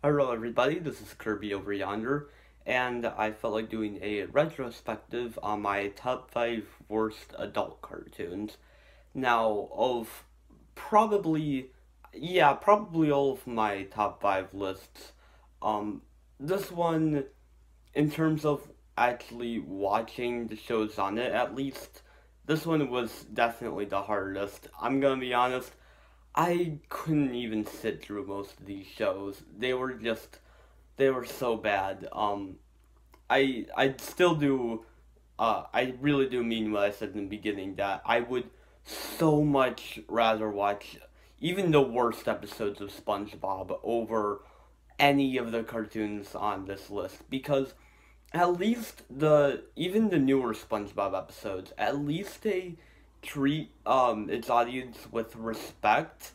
Hello everybody, this is Kirby over yonder, and I felt like doing a retrospective on my top 5 worst adult cartoons. Now, of probably, probably all of my top 5 lists, um, this one, in terms of actually watching the shows on it at least, this one was definitely the hardest. I'm gonna be honest, I couldn't even sit through most of these shows. They were so bad. I still do. I really do mean what I said in the beginning that I would so much rather watch even the worst episodes of SpongeBob over any of the cartoons on this list because at least even the newer SpongeBob episodes, at least they treat its audience with respect.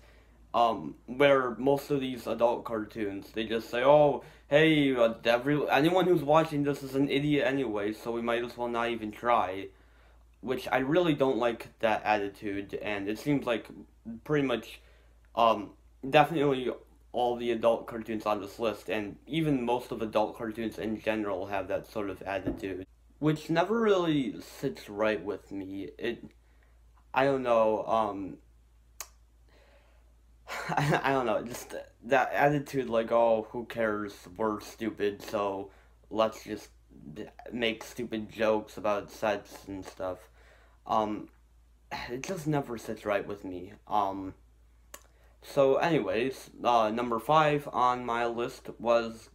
Where most of these adult cartoons, they just say, "Oh, hey, anyone who's watching this is an idiot anyway, so we might as well not even try." Which I really don't like that attitude, and it seems like pretty much, um, definitely all the adult cartoons on this list, and even most of adult cartoons in general have that sort of attitude, which never really sits right with me. I don't know, I don't know, just that attitude like, oh, who cares, we're stupid, so let's just make stupid jokes about sex and stuff. Um, it just never sits right with me. So anyways, number 5 on my list was,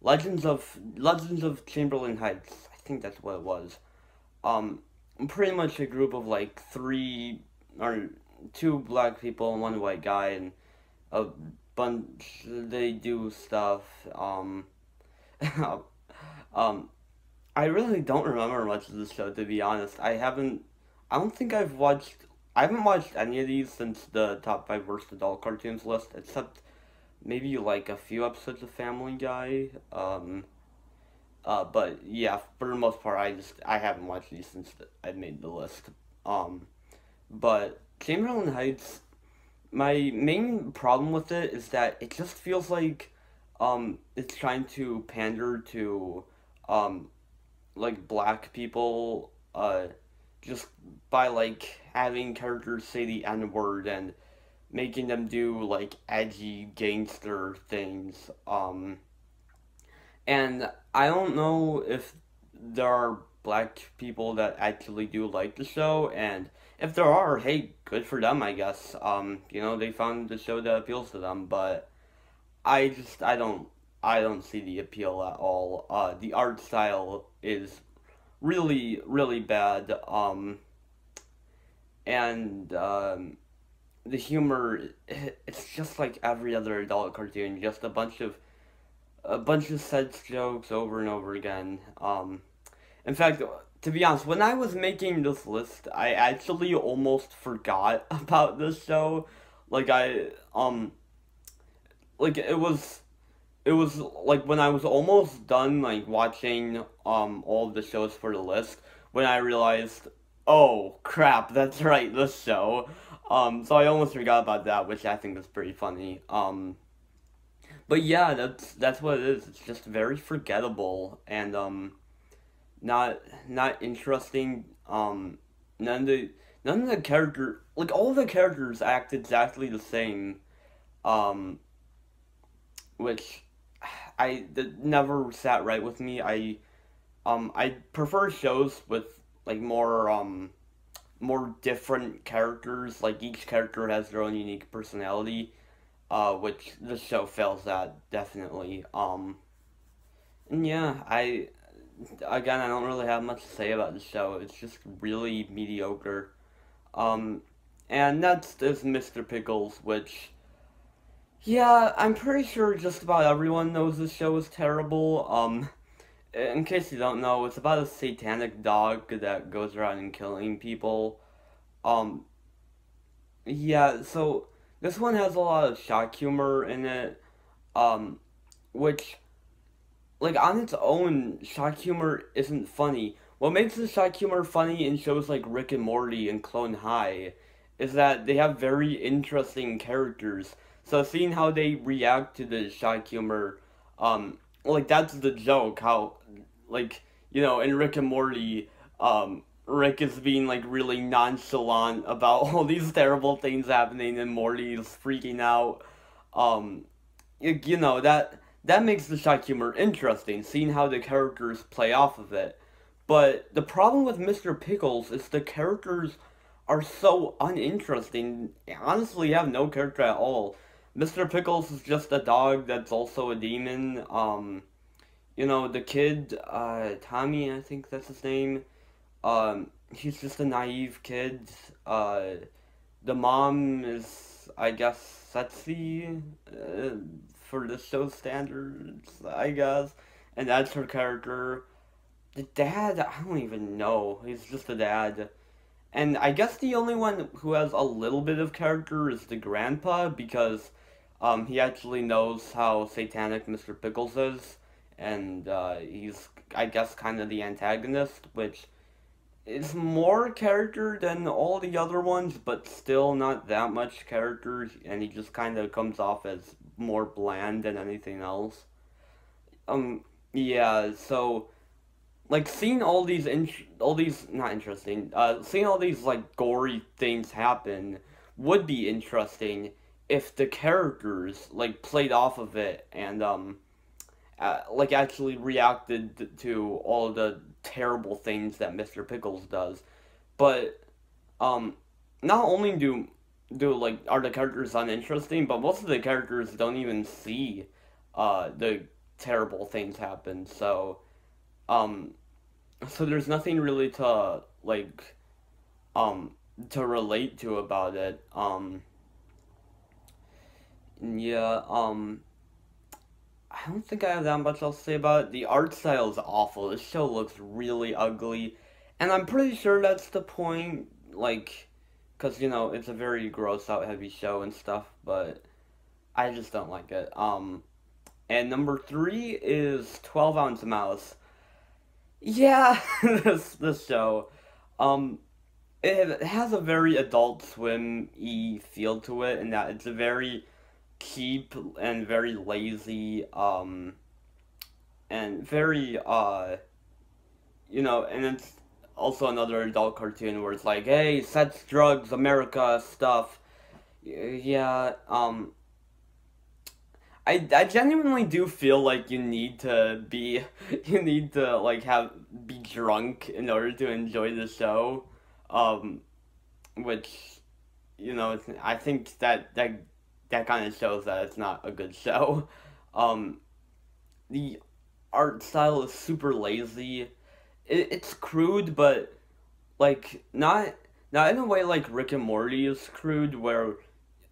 Legends of Chamberlain Heights. I think that's what it was. Um, Pretty much a group of like three or two black people and one white guy, and a bunch. They do stuff. Um, I really don't remember much of the show, to be honest. I don't think I've watched. I haven't watched any of these since the top 5 worst adult cartoons list, except maybe like a few episodes of Family Guy. But yeah, for the most part, I haven't watched these since I made the list. Um, but Chamberlain Heights, my main problem with it is that it just feels like, it's trying to pander to, um, like black people, just by like having characters say the N word and making them do like edgy gangster things. And I don't know if there are black people that actually do like the show, and if there are, hey, good for them, I guess. They found the show that appeals to them, but I don't see the appeal at all. The art style is really, really bad. And the humor, it's just like every other adult cartoon, just a bunch of sex jokes over and over again. In fact, to be honest, when I was making this list, I actually almost forgot about this show. Like like it was like when I was almost done like watching all of the shows for the list when I realized, oh crap, that's right, this show. So I almost forgot about that, which I think is pretty funny. But yeah, that's what it is. It's just very forgettable and not interesting. None of the none of the character like all the characters act exactly the same. Um, which that never sat right with me. I prefer shows with like more different characters. Like each character has their own unique personality, which the show fails at definitely. And yeah, I don't really have much to say about the show. It's just really mediocre. Um, and next is Mr. Pickles, which, yeah, I'm pretty sure just about everyone knows this show is terrible. In case you don't know, it's about a satanic dog that goes around and killing people. Um, yeah, so this one has a lot of shock humor in it, um, which, like, on its own, shock humor isn't funny. What makes the shock humor funny in shows like Rick and Morty and Clone High is that they have very interesting characters So seeing how they react to the shy humor, like that's the joke. How, like, in Rick and Morty, Rick is being like really nonchalant about all these terrible things happening, and Morty is freaking out. Um, that makes the shy humor interesting, seeing how the characters play off of it. But the problem with Mr. Pickles is the characters are so uninteresting. Honestly, have no character at all. Mr. Pickles is just a dog that's also a demon. The kid, Tommy, I think that's his name. He's just a naive kid. The mom is, I guess, sexy, for the show standards, I guess. And that's her character. The dad, I don't even know. He's just a dad. And I guess the only one who has a little bit of character is the grandpa, because he actually knows how satanic Mr. Pickles is, and he's, I guess, kind of the antagonist, which is more character than all the other ones, but still not that much character, and he just kind of comes off as more bland than anything else. Yeah, so like seeing all these not interesting, seeing all these like gory things happen would be interesting if the characters like played off of it and like actually reacted to all of the terrible things that Mr. Pickles does. But um not only do like are the characters uninteresting, but most of the characters don't even see the terrible things happen. Um so there's nothing really to like um to relate to about it. Yeah, I don't think I have that much else to say about it. The art style is awful. This show looks really ugly, and I'm pretty sure that's the point, like, because it's a very gross out heavy show and stuff, but I just don't like it. And number three is 12-Ounce Mouse. Yeah, this show. Um, it has a very Adult Swim-y feel to it, in that it's a very cheap and very lazy, and very, and it's also another adult cartoon where it's like, hey, sex, drugs, America, stuff. Yeah, I genuinely do feel like you need to be, you need to, like, be drunk in order to enjoy the show, um, which, I think that kind of shows that it's not a good show. Um, the art style is super lazy. It's crude, but like not in a way like Rick and Morty is crude, where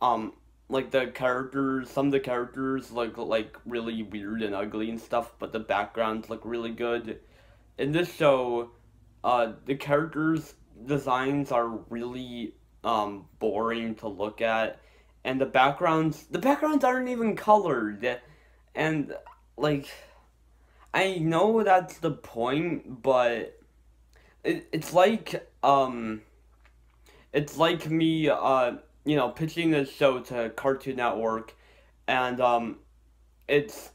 um like some of the characters like really weird and ugly and stuff, but the backgrounds look really good. In this show, the characters designs are really boring to look at, and the backgrounds aren't even colored, and like I know that's the point, but it's like it's like me pitching this show to Cartoon Network, and it's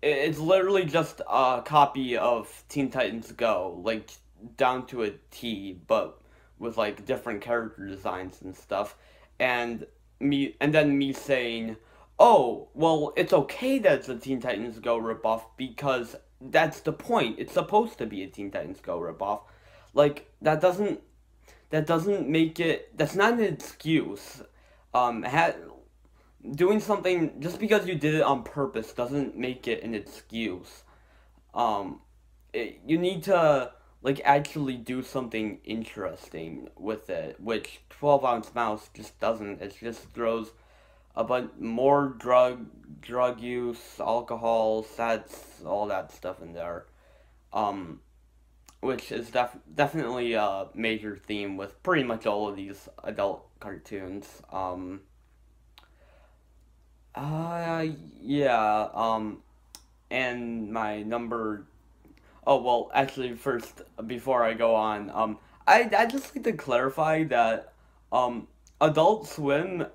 it's literally just a copy of Teen Titans Go, like down to a T, but with like different character designs and stuff. And then me saying, "Oh, well, it's okay that it's a Teen Titans Go ripoff because that's the point. It's supposed to be a Teen Titans Go ripoff." Like that doesn't make it. That's not an excuse. Um, ha- Doing something just because you did it on purpose doesn't make it an excuse. Um, you need to like actually do something interesting with it, which 12-Ounce Mouse just doesn't. It just throws a bunch more drug use, alcohol, sex, all that stuff in there. Um, which is definitely a major theme with pretty much all of these adult cartoons. Uh, yeah. And my number. Oh well, actually, first before I go on, I just like to clarify that, Adult Swim,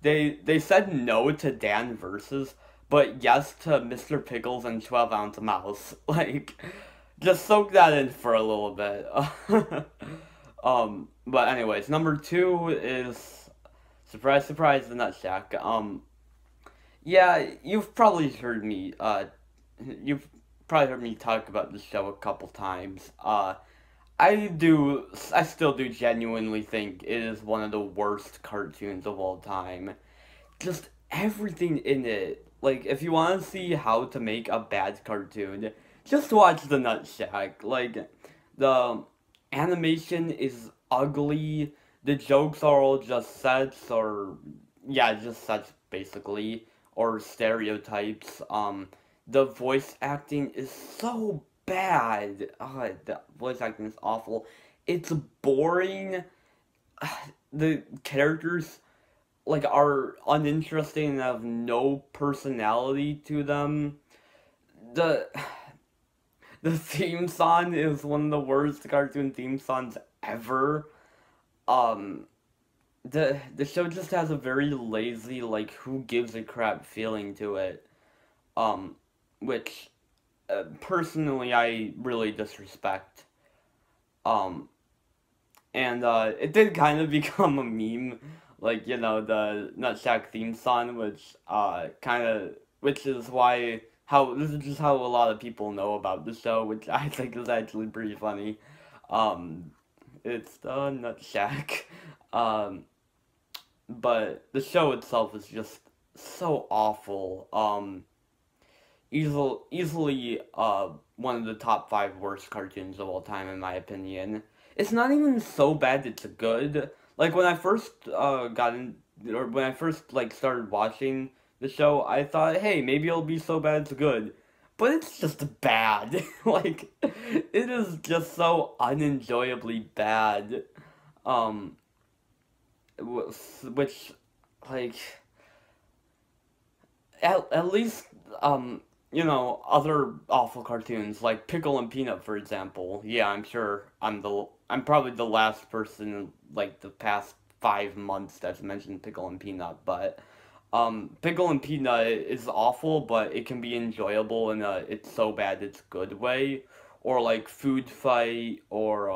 they said no to Dan versus, but yes to Mr. Pickles and 12-ounce mouse. Like, just soak that in for a little bit. But anyways, number two is surprise, surprise, the Nut Shack. Yeah, you've probably heard me talk about this show a couple times. I still do genuinely think it is one of the worst cartoons of all time. Just everything in it. Like, if you want to see how to make a bad cartoon, just watch The Nut Shack. Like, the animation is ugly. The jokes are all just sets, or yeah, just sets basically, or stereotypes. The voice acting is so bad. The voice acting is awful. It's boring. The characters like are uninteresting and have no personality to them. The the theme song is one of the worst cartoon theme songs ever. Um the show just has a very lazy, like, who gives a crap feeling to it. Um which personally I really disrespect. Um and it did kind of become a meme, like, the Nutsack theme song, which is why how this is just how a lot of people know about the show, which I think is actually pretty funny. Um, it's the Nutsack, um, but the show itself is just so awful. Easily one of the top five worst cartoons of all time in my opinion. It's not even so bad it's good. Like when I first or when I first like started watching the show, I thought, hey, maybe it'll be so bad it's good. But it's just bad. Like it is just so unenjoyably bad. Um which like at least other awful cartoons like Pickle and Peanut, for example. Yeah, I'm sure I'm probably the last person in like the past 5 months that's mentioned Pickle and Peanut, but Pickle and Peanut is awful, but it can be enjoyable in a it's so bad it's good way, or like Food Fight, or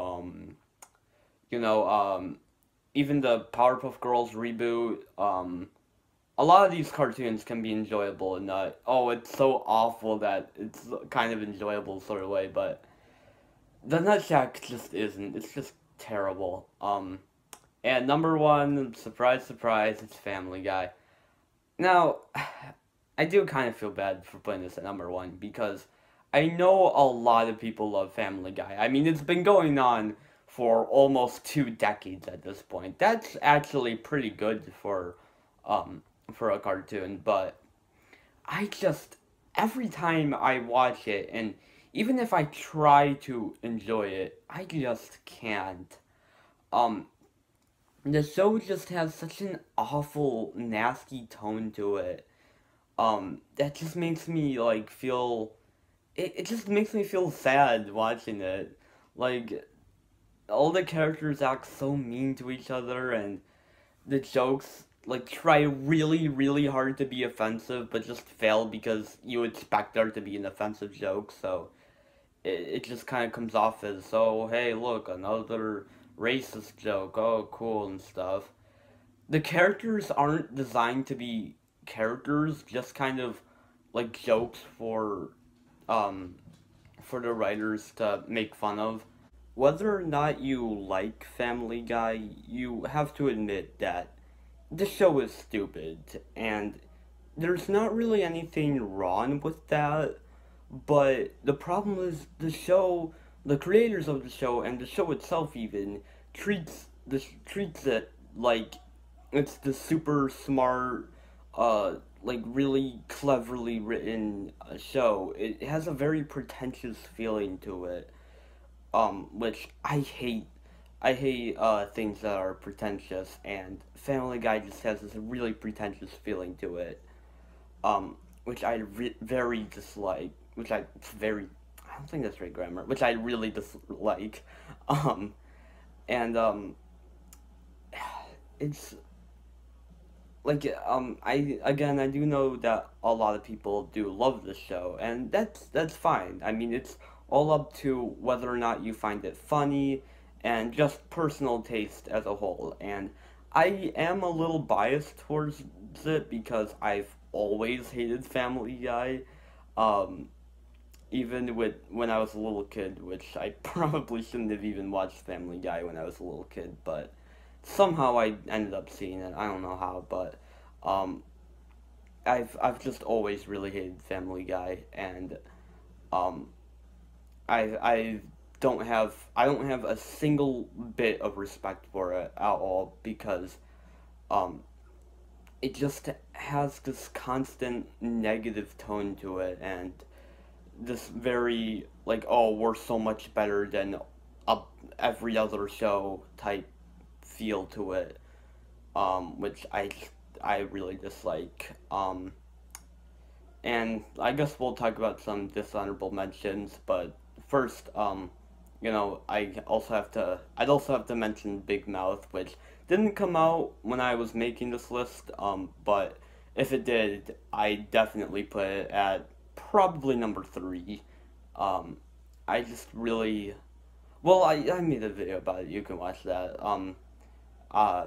you know even the Powerpuff Girls reboot. A lot of these cartoons can be enjoyable and not, oh, it's so awful that it's kind of enjoyable sort of way, but the Nutsack just isn't. It's just terrible. And number one, surprise, surprise, it's Family Guy. Now, I do kind of feel bad for putting this at number one because I know a lot of people love Family Guy. I mean, it's been going on for almost 2 decades at this point. That's actually pretty good um, for a cartoon, but I just, every time I watch it, and even if I try to enjoy it, I just can't. Um, the show just has such an awful, nasty tone to it. That just makes me, like, it just makes me feel sad watching it. Like, all the characters act so mean to each other, and the jokes like try really really hard to be offensive but just fail because you expect there to be an offensive joke, so it just kind of comes off as, oh hey look, another racist joke, oh cool and stuff. The characters aren't designed to be characters, just kind of like jokes um for the writers to make fun of. Whether or not you like Family Guy, you have to admit that the show is stupid, and there's not really anything wrong with that, but the problem is the creators of the show, and the show itself even, treats it like it's the super smart, like really cleverly written show. It has a very pretentious feeling to it, which I hate. I hate things that are pretentious, and Family Guy just has this really pretentious feeling to it, which very dislike. I don't think that's right grammar. Which I really dislike, um, and it's I do know that a lot of people do love the show, and that's fine. I mean, it's all up to whether or not you find it funny and just personal taste as a whole. And I am a little biased towards it because I've always hated Family Guy. Um, Even when I was a little kid, which I probably shouldn't have even watched Family Guy when I was a little kid, but somehow I ended up seeing it. I don't know how, but um, I've just always really hated Family Guy, and um, I don't have a single bit of respect for it at all because um, it just has this constant negative tone to it, and this very like, oh, we're so much better than a, every other show type feel to it, which I really dislike. And I guess we'll talk about some dishonorable mentions, but first, I'd also have to mention Big Mouth, which didn't come out when I was making this list, but if it did, I definitely put it at probably number three. Um, I just really, well, I made a video about it. You can watch that. Uh,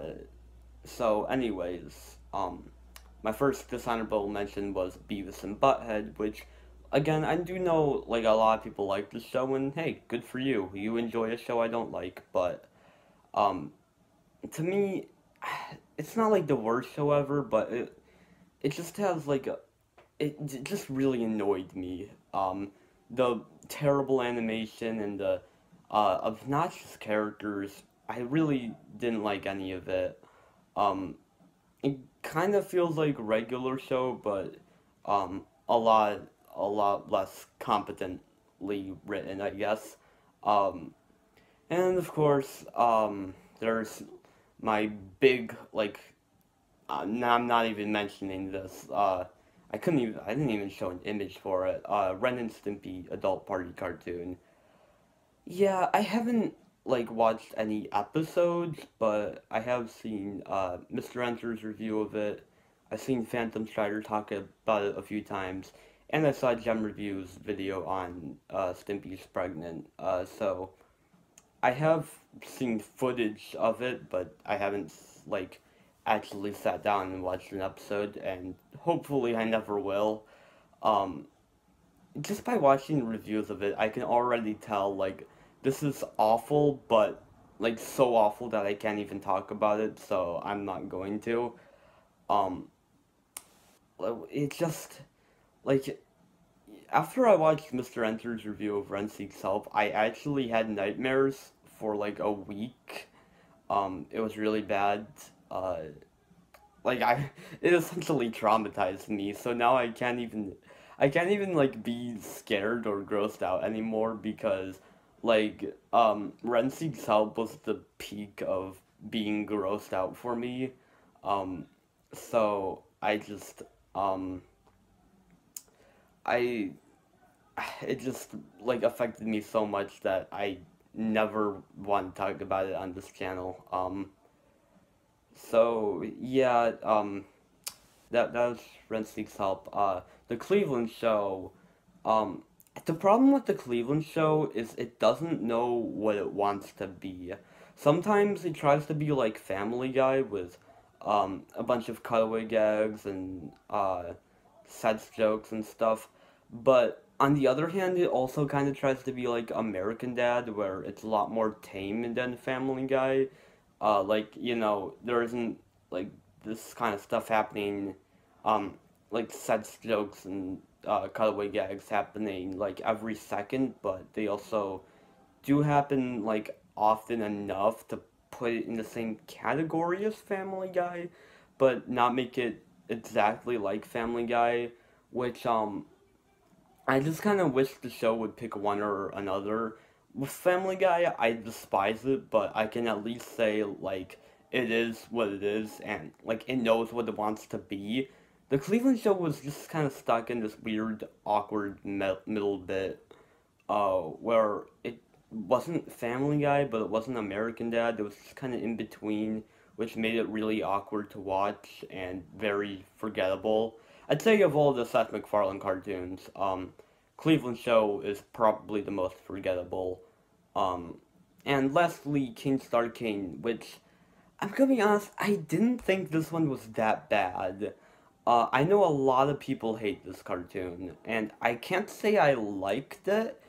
so, anyways, my first dishonorable mention was Beavis and Butthead, which, again, I do know like a lot of people like the show, and hey, good for you. You enjoy a show I don't like, but um, to me, it's not like the worst show ever, but it just has like it just really annoyed me. The terrible animation and the obnoxious characters, I really didn't like any of it. Um, it kind of feels like regular show, but a lot less competently written, I guess. Um, and of course, there's my big like. I'm not even mentioning this. I didn't even show an image for it. Ren and Stimpy adult party cartoon. Yeah, I haven't like watched any episodes, but I have seen Mr. Enter's review of it. I've seen Phantom Strider talk about it a few times, and I saw Gem Review's video on Stimpy's pregnant. So I have seen footage of it, but I haven't like actually sat down and watched an episode, and hopefully I never will. Um, just by watching reviews of it, I can already tell like this is awful, but like so awful that I can't even talk about it, so I'm not going to. Um, it just like after I watched Mr. Enter's review of Ren Seeks Help, I actually had nightmares for like a week. It was really bad. Uh, it essentially traumatized me. So now I can't even like be scared or grossed out anymore because Ren Seeks Help was the peak of being grossed out for me. Um, so um I it just like affected me so much that I never want to talk about it on this channel. So yeah, that was Ren Seeks Help. The Cleveland Show. Um, the problem with the Cleveland Show is it doesn't know what it wants to be. Sometimes it tries to be like Family Guy with a bunch of cutaway gags and sex jokes and stuff. But on the other hand, it also kind of tries to be like American Dad, where it's a lot more tame than Family Guy. There isn't like this kind of stuff happening, um, like sex jokes and cutaway gags happening like every second, but they also do happen like often enough to put it in the same category as Family Guy, but not make it exactly like Family Guy, which I just kind of wish the show would pick one or another. With Family Guy, I despise it, but I can at least say, like, it is what it is, and, like, it knows what it wants to be. The Cleveland Show was just kind of stuck in this weird, awkward middle bit, where it wasn't Family Guy, but it wasn't American Dad. It was just kind of in between, which made it really awkward to watch and very forgettable. I'd say of all the Seth MacFarlane cartoons, Cleveland Show is probably the most forgettable. Um, and lastly, King Star King, which I'm gonna be honest, I didn't think this one was that bad. I know a lot of people hate this cartoon, and I can't say I liked it,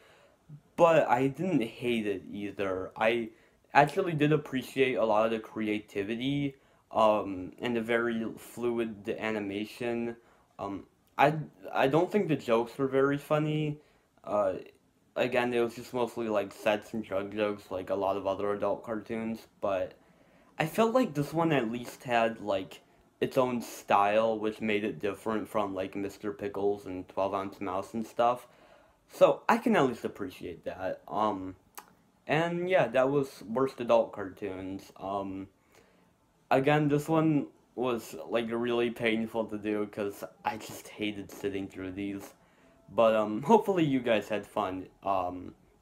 but I didn't hate it either. I actually did appreciate a lot of the creativity, and the very fluid animation. Um, I I don't think the jokes were very funny. Uh, Again, it was just mostly like sets and drug jokes, like a lot of other adult cartoons. But I felt like this one at least had like its own style, which made it different from like Mr. Pickles and 12 Ounce Mouse and stuff. So I can at least appreciate that. And yeah, that was worst adult cartoons. Again, this one was like really painful to do because I just hated sitting through these. But hopefully you guys had fun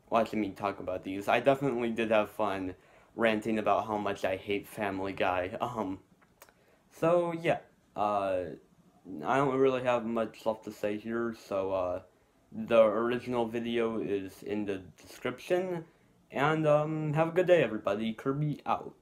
watching me talk about these. I definitely did have fun ranting about how much I hate Family Guy. So yeah, uh, I don't really have much left to say here. So the original video is in the description, and have a good day, everybody. Kirby out.